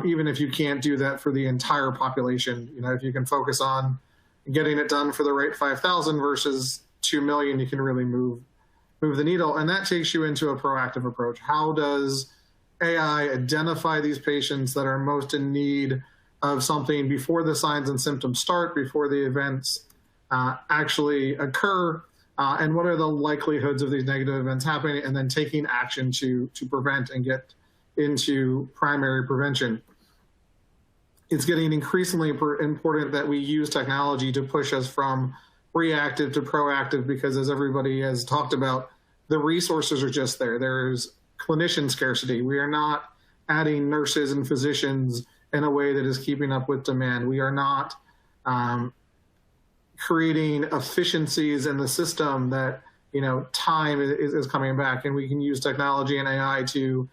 Even if you can't do that for the entire population, if you can focus on getting it done for the right 5,000 versus 2 million, you can really move the needle. And that takes you into a proactive approach. How does AI identify these patients that are most in need of something before the signs and symptoms start, before the events actually occur, and what are the likelihoods of these negative events happening, and then taking action to prevent and get into primary prevention. It's getting increasingly important that we use technology to push us from reactive to proactive, because as everybody has talked about, the resources are just there. There's clinician scarcity. We are not adding nurses and physicians in a way that is keeping up with demand. We are not creating efficiencies in the system that, time is coming back, and we can use technology and AI to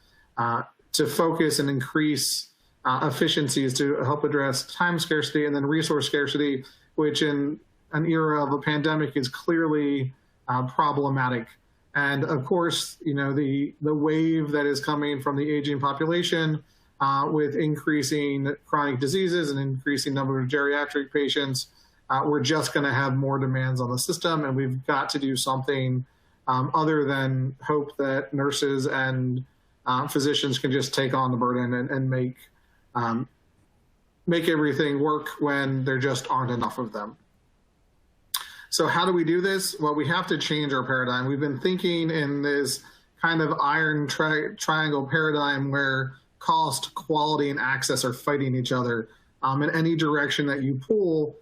focus and increase efficiencies to help address time scarcity and then resource scarcity, which in an era of a pandemic is clearly problematic. And of course, the wave that is coming from the aging population with increasing chronic diseases and increasing number of geriatric patients, we're just going to have more demands on the system, and we've got to do something other than hope that nurses and physicians can just take on the burden and make everything work when there just aren't enough of them. So how do we do this? Well, we have to change our paradigm. We've been thinking in this kind of iron triangle paradigm where cost, quality, and access are fighting each other. In any direction that you pull,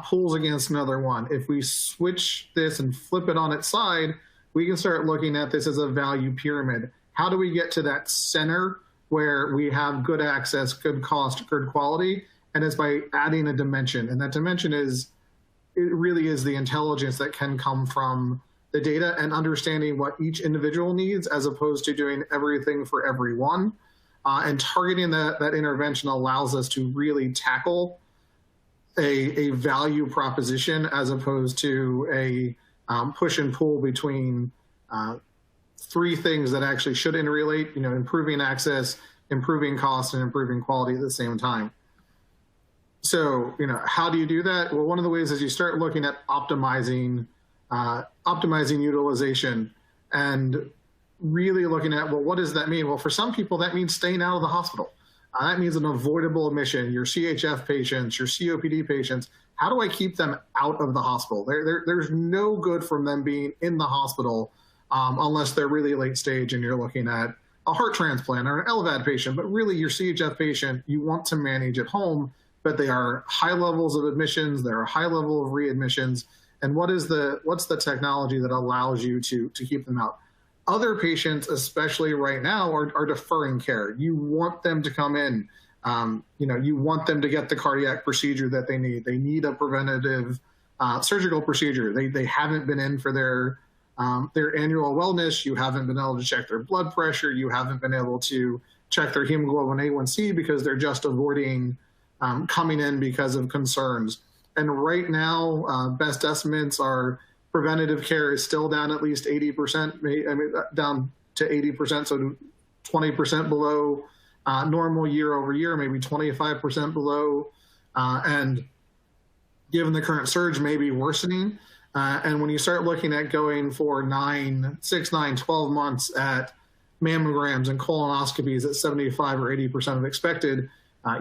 pulls against another one. If we switch this and flip it on its side, we can start looking at this as a value pyramid. How do we get to that center where we have good access, good cost, good quality? And it's by adding a dimension. And that dimension it really is the intelligence that can come from the data and understanding what each individual needs, as opposed to doing everything for everyone. And targeting that intervention allows us to really tackle a value proposition, as opposed to a push and pull between three things that actually should interrelate, improving access, improving cost, and improving quality at the same time. So, how do you do that? Well, one of the ways is you start looking at optimizing utilization and really looking at, well, what does that mean? Well, for some people, that means staying out of the hospital. That means an avoidable admission. Your CHF patients, your COPD patients, how do I keep them out of the hospital? There's no good from them being in the hospital unless they're really late stage and you're looking at a heart transplant or an LVAD patient. But really, your CHF patient, you want to manage at home, but they are high levels of admissions. There are high level of readmissions. And what's the technology that allows you to keep them out? Other patients, especially right now, are deferring care. You want them to come in. You want them to get the cardiac procedure that they need. They need a preventative surgical procedure. They haven't been in for their annual wellness. You haven't been able to check their blood pressure. You haven't been able to check their hemoglobin A1C because they're just avoiding coming in because of concerns. And right now, best estimates are preventative care is still down at least 80%, down to 80%, so 20% below normal year over year, maybe 25% below. And given the current surge, maybe worsening. And when you start looking at going for 6, 9, 12 months at mammograms and colonoscopies at 75 or 80% of expected,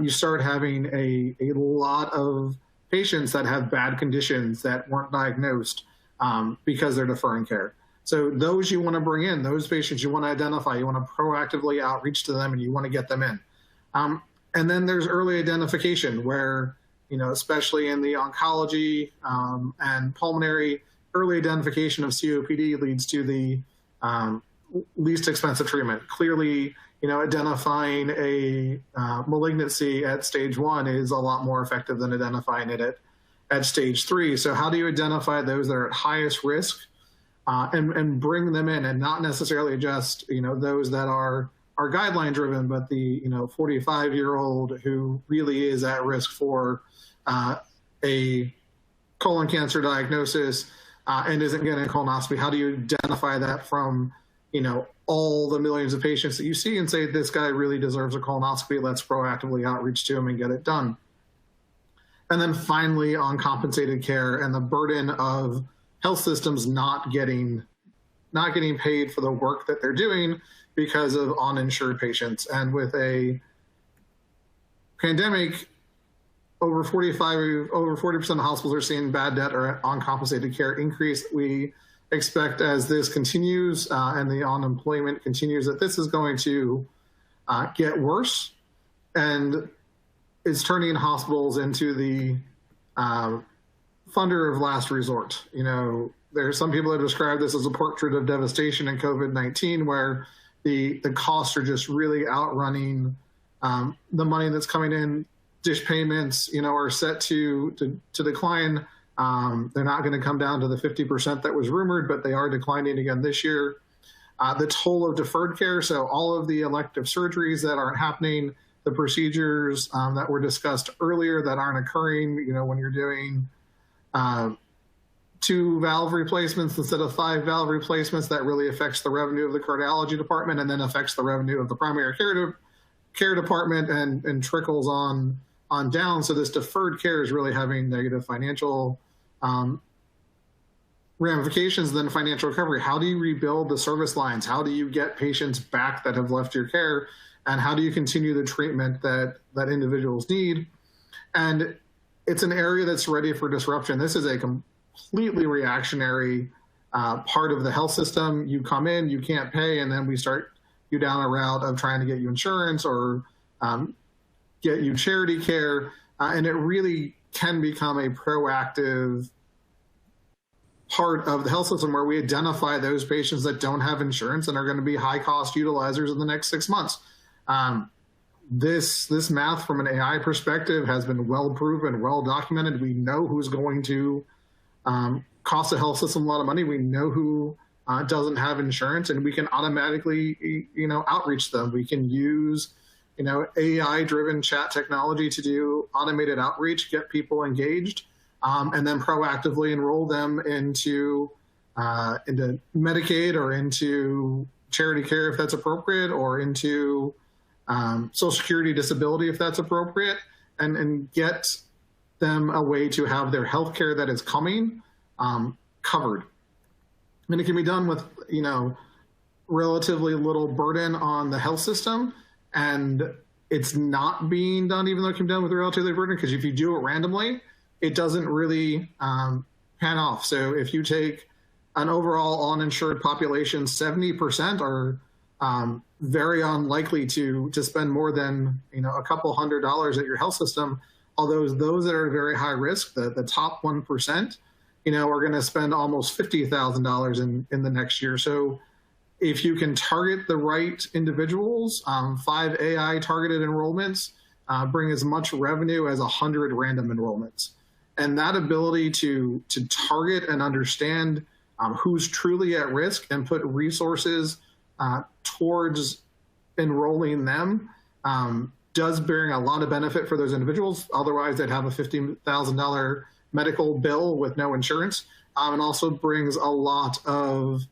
you start having a lot of patients that have bad conditions that weren't diagnosed because they're deferring care. So those you want to bring in, those patients you want to identify, you want to proactively outreach to them and you want to get them in. And then there's early identification where, especially in the oncology and pulmonary, early identification of COPD leads to the least expensive treatment. Clearly, identifying a malignancy at stage 1 is a lot more effective than identifying it at stage 3. So how do you identify those that are at highest risk and bring them in, and not necessarily just, those that are guideline driven, but the, 45-year-old who really is at risk for a colon cancer diagnosis and isn't getting a colonoscopy? How do you identify that from, all the millions of patients that you see and say, this guy really deserves a colonoscopy, let's proactively outreach to him and get it done? And then finally, uncompensated care and the burden of health systems not getting paid for the work that they're doing because of uninsured patients. And with a pandemic, over 40% of hospitals are seeing bad debt or uncompensated care increase. We expect as this continues and the unemployment continues that this is going to get worse, and it's turning hospitals into the funder of last resort. There are some people that describe this as a portrait of devastation in COVID-19, where the costs are just really outrunning the money that's coming in. Dish payments, are set to decline. They're not going to come down to the 50% that was rumored, but they are declining again this year. The toll of deferred care, so all of the elective surgeries that aren't happening, the procedures that were discussed earlier that aren't occurring, when you're doing 2 valve replacements instead of 5 valve replacements, that really affects the revenue of the cardiology department and then affects the revenue of the primary care department and trickles on down. So this deferred care is really having negative financial ramifications, then financial recovery. How do you rebuild the service lines? How do you get patients back that have left your care? And how do you continue the treatment that individuals need? And it's an area that's ready for disruption. This is a completely reactionary part of the health system. You come in, you can't pay, and then we start you down a route of trying to get you insurance or get you charity care. And it really can become a proactive part of the health system where we identify those patients that don't have insurance and are going to be high cost utilizers in the next 6 months. This math from an AI perspective has been well proven, well documented. We know who's going to cost the health system a lot of money. We know who doesn't have insurance, and we can automatically, outreach them. We can use, AI-driven chat technology to do automated outreach, get people engaged, and then proactively enroll them into Medicaid or into charity care if that's appropriate, or into Social Security disability if that's appropriate, and get them a way to have their healthcare that is coming covered. And it can be done with, relatively little burden on the health system. And it's not being done, even though it can be done with relatively burden, because if you do it randomly, it doesn't really pan off. So if you take an overall uninsured population, 70% are very unlikely to spend more than a couple $100s at your health system. Although those that are very high risk, the top 1%, are going to spend almost $50,000 in the next year. So if you can target the right individuals, 5 AI targeted enrollments bring as much revenue as 100 random enrollments. And that ability to target and understand who's truly at risk and put resources towards enrolling them does bring a lot of benefit for those individuals. Otherwise, they'd have a $50,000 medical bill with no insurance, and also brings a lot of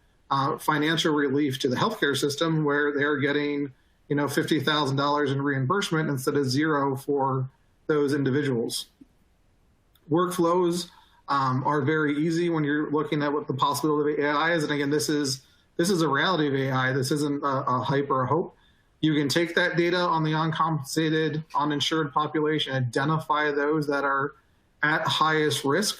financial relief to the healthcare system, where they're getting $50,000 in reimbursement instead of zero for those individuals. Workflows are very easy when you're looking at what the possibility of AI is. And again, this is a reality of AI. This isn't a hype or a hope. You can take that data on the uncompensated, uninsured population, identify those that are at highest risk.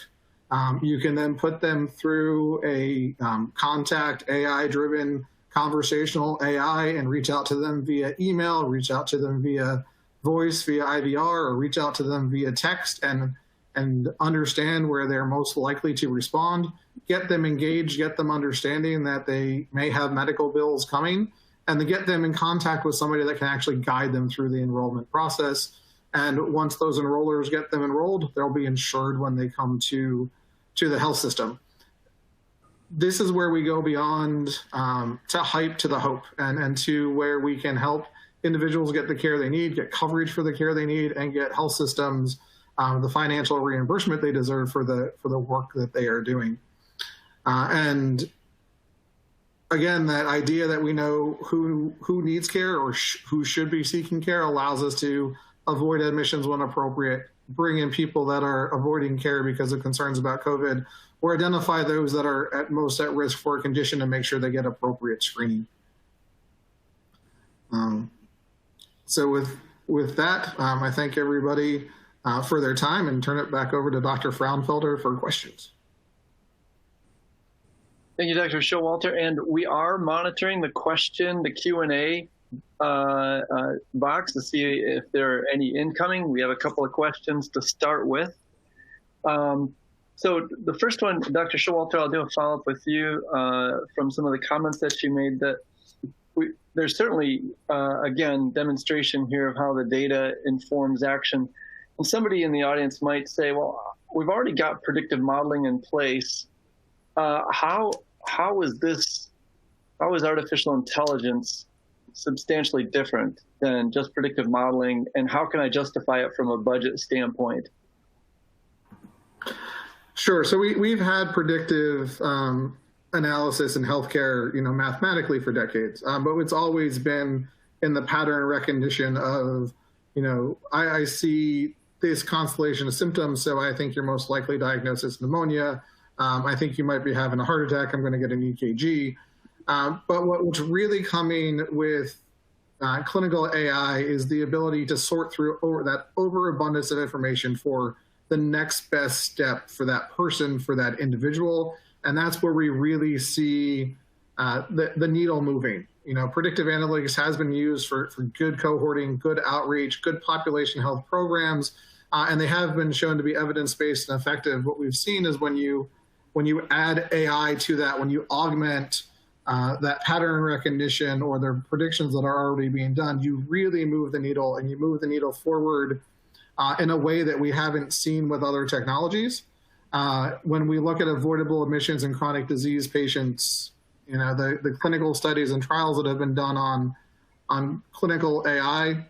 You can then put them through a contact AI-driven conversational AI and reach out to them via email, reach out to them via voice, via IVR, or reach out to them via text and understand where they're most likely to respond, get them engaged, get them understanding that they may have medical bills coming, and to get them in contact with somebody that can actually guide them through the enrollment process. And once those enrollers get them enrolled, they'll be insured when they come to the health system. This is where we go beyond to hype to the hope, and to where we can help individuals get the care they need, get coverage for the care they need, and get health systems the financial reimbursement they deserve for the work that they are doing. And again, that idea that we know who needs care or who should be seeking care allows us to avoid admissions when appropriate, bring in people that are avoiding care because of concerns about COVID, or identify those that are at most at risk for a condition and make sure they get appropriate screening. So with that, I thank everybody for their time and turn it back over to Dr. Fraunfelder for questions. Thank you, Dr. Showalter. And we are monitoring the Q&A box to see if there are any incoming. We have a couple of questions to start with. So the first one, Dr. Showalter, I'll do a follow-up with you from some of the comments that you made. That there's certainly, again, demonstration here of how the data informs action. And somebody in the audience might say, well, we've already got predictive modeling in place. How is artificial intelligence substantially different than just predictive modeling, and how can I justify it from a budget standpoint? Sure. So we've had predictive analysis in healthcare, mathematically for decades, but it's always been in the pattern recognition of, I see this constellation of symptoms, so I think your most likely diagnosis is pneumonia. I think you might be having a heart attack. I'm going to get an EKG. But what's really coming with clinical AI is the ability to sort through that overabundance of information for the next best step for that person, for that individual. And that's where we really see the needle moving. Predictive analytics has been used for good cohorting, good outreach, good population health programs, and they have been shown to be evidence-based and effective. What we've seen is when you add AI to that, when you augment that pattern recognition or the predictions that are already being done, you really move the needle, and you move the needle forward in a way that we haven't seen with other technologies. When we look at avoidable admissions in chronic disease patients, the clinical studies and trials that have been done on clinical AI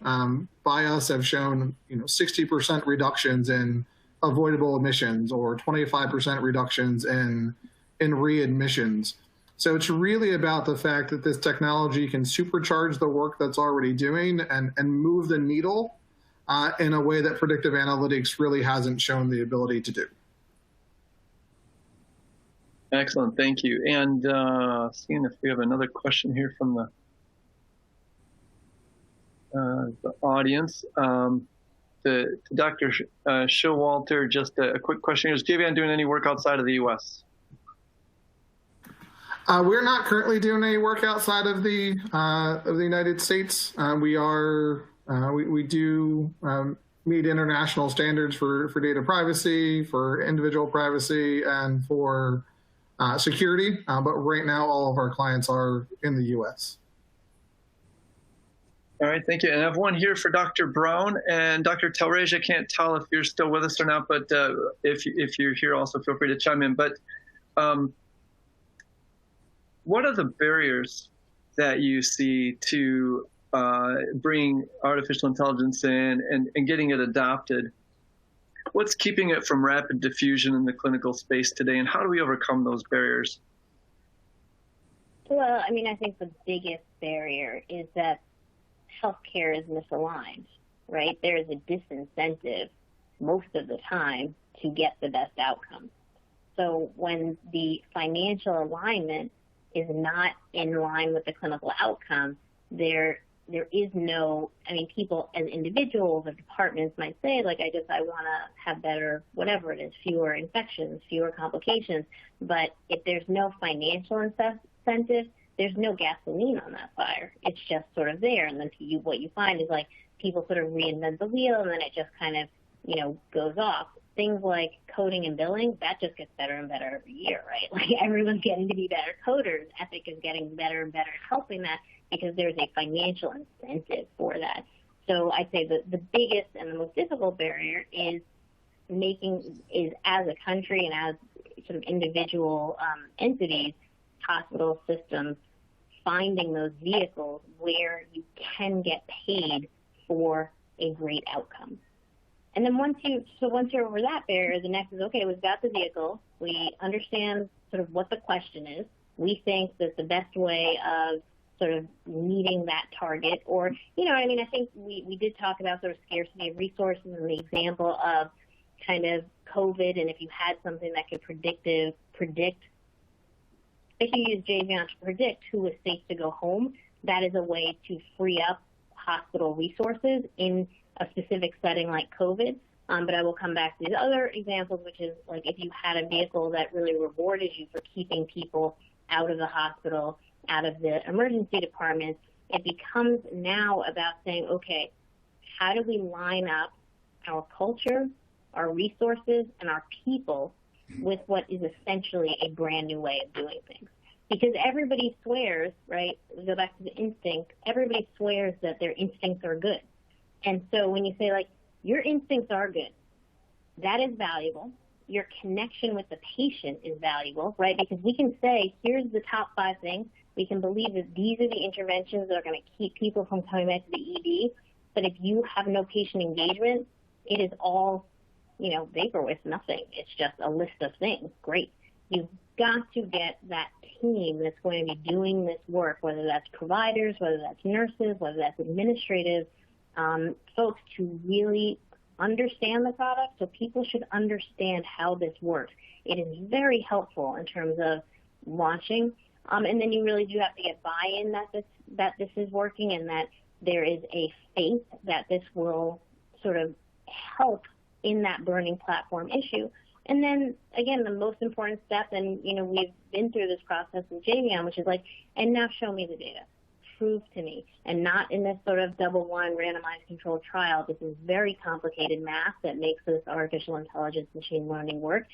by us have shown 60% reductions in avoidable admissions or 25% reductions in readmissions. So it's really about the fact that this technology can supercharge the work that's already doing and move the needle in a way that predictive analytics really hasn't shown the ability to do. Excellent, thank you. And seeing if we have another question here from the audience. To Dr. Showalter, just a quick question here. Is Jvion doing any work outside of the U.S.? We're not currently doing any work outside of the United States. We do meet international standards for data privacy, for individual privacy, and for security. But right now, all of our clients are in the U.S. All right, thank you. And I have one here for Dr. Brown. And Dr. Talreja, can't tell if you're still with us or not, but if you're here, also feel free to chime in. But what are the barriers that you see to bring artificial intelligence in and getting it adopted? What's keeping it from rapid diffusion in the clinical space today, and how do we overcome those barriers? Well, I mean, I think the biggest barrier is that healthcare is misaligned, right? There is a disincentive most of the time to get the best outcome. So when the financial alignment is not in line with the clinical outcome, there is no, I mean, people as individuals or departments might say, like, I want to have better, whatever it is, fewer infections, fewer complications. But if there's no financial incentive, there's no gasoline on that fire. It's just sort of there. And then what you find is, like, people sort of reinvent the wheel, and then it just kind of, goes off. Things like coding and billing, that just gets better and better every year, right? Like, everyone's getting to be better coders. Epic is getting better and better at helping that because there's a financial incentive for that. So I'd say the biggest and the most difficult barrier is as a country and as sort of individual entities, hospital systems, finding those vehicles where you can get paid for a great outcome. And then once you're over that barrier, the next is, okay, we've got the vehicle. We understand sort of what the question is. We think that the best way of sort of meeting that target, or, I think we did talk about sort of scarcity of resources and the example of kind of COVID, and if you had something that could predict, if you use Jvion to predict who was safe to go home, that is a way to free up hospital resources in a specific setting like COVID. But I will come back to these other examples, which is like if you had a vehicle that really rewarded you for keeping people out of the hospital, out of the emergency department, it becomes now about saying, okay, how do we line up our culture, our resources, and our people with what is essentially a brand new way of doing things? Because everybody swears, right? We go back to the instinct. Everybody swears that their instincts are good. And so when you say, like, your instincts are good, that is valuable. Your connection with the patient is valuable, right? Because we can say, here's the top 5 things. We can believe that these are the interventions that are going to keep people from coming back to the ED. But if you have no patient engagement, it is all, vaporware, nothing. It's just a list of things. Great. You've got to get that team that's going to be doing this work, whether that's providers, whether that's nurses, whether that's administrative folks, to really understand the product. So people should understand how this works. It is very helpful in terms of launching. And then you really do have to get buy-in that this is working and that there is a faith that this will sort of help in that burning platform issue. And then, again, the most important step, and, we've been through this process with Jvion, which is like, and now show me the data. Prove to me. And not in this sort of double-blind randomized controlled trial. This is very complicated math that makes this artificial intelligence machine learning work.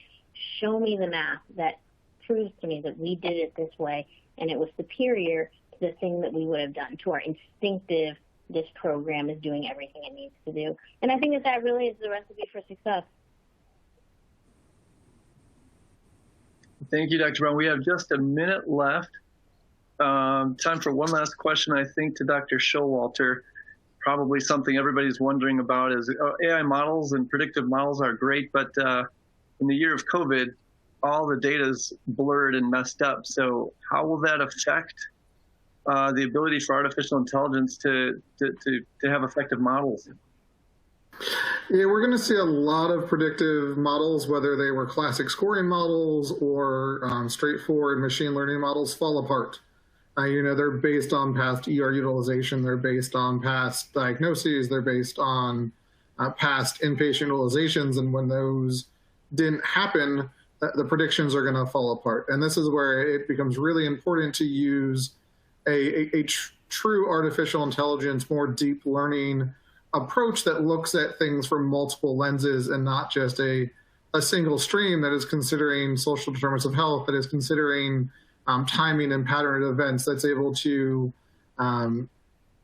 Show me the math that proves to me that we did it this way and it was superior to the thing that we would have done, to our instinctive, this program is doing everything it needs to do. And I think that really is the recipe for success. Thank you, Dr. Brown. We have just a minute left. Time for one last question, I think, to Dr. Showalter. Probably something everybody's wondering about is AI models and predictive models are great, but in the year of COVID, all the data is blurred and messed up. So how will that affect the ability for artificial intelligence to have effective models? Yeah, we're going to see a lot of predictive models, whether they were classic scoring models or straightforward machine learning models, fall apart. They're based on past ER utilization, they're based on past diagnoses, they're based on past inpatient utilizations, and when those didn't happen, the predictions are going to fall apart. And this is where it becomes really important to use a true artificial intelligence, more deep learning approach that looks at things from multiple lenses and not just a single stream that is considering social determinants of health, that is considering timing and pattern of events, that's able to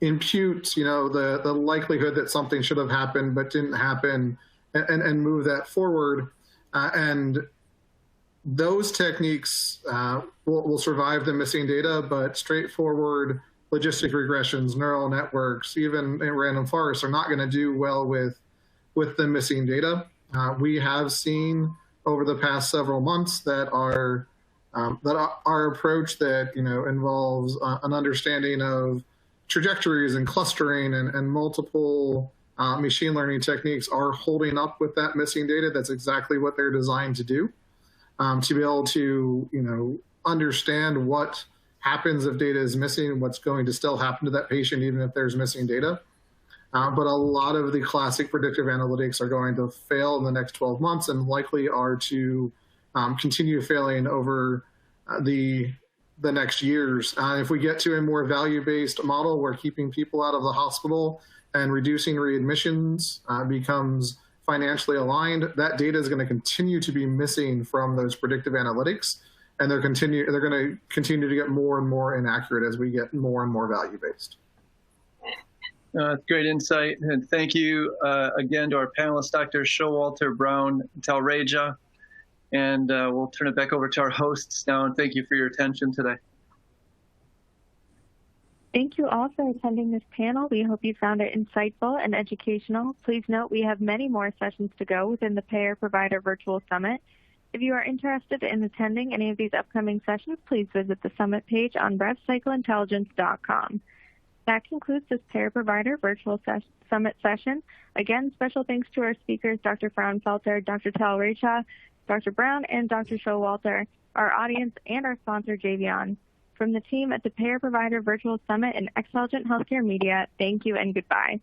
impute, the likelihood that something should have happened but didn't happen, and move that forward. And those techniques will survive the missing data, but straightforward logistic regressions, neural networks, even random forests are not going to do well with the missing data. We have seen over the past several months that our approach that involves an understanding of trajectories and clustering and multiple machine learning techniques are holding up with that missing data. That's exactly what they're designed to do, to be able to understand what happens if data is missing, what's going to still happen to that patient even if there's missing data. But a lot of the classic predictive analytics are going to fail in the next 12 months and likely are to continue failing over the next years. If we get to a more value-based model where keeping people out of the hospital and reducing readmissions becomes financially aligned, that data is going to continue to be missing from those predictive analytics, and they're going to continue to get more and more inaccurate as we get more and more value-based. Great insight, and thank you again to our panelists, Dr. Showalter, Brown, Talreja, and we'll turn it back over to our hosts now, and thank you for your attention today. Thank you all for attending this panel. We hope you found it insightful and educational. Please note we have many more sessions to go within the Payer Provider Virtual Summit. If you are interested in attending any of these upcoming sessions, please visit the summit page on RevCycleIntelligence.com. That concludes this Payer Provider Virtual Summit session. Again, special thanks to our speakers, Dr. Frauenfelder, Dr. Talreja, Dr. Brown, and Dr. Showalter, our audience, and our sponsor, Jvion. From the team at the Payer Provider Virtual Summit and Xtelligent Healthcare Media, thank you and goodbye.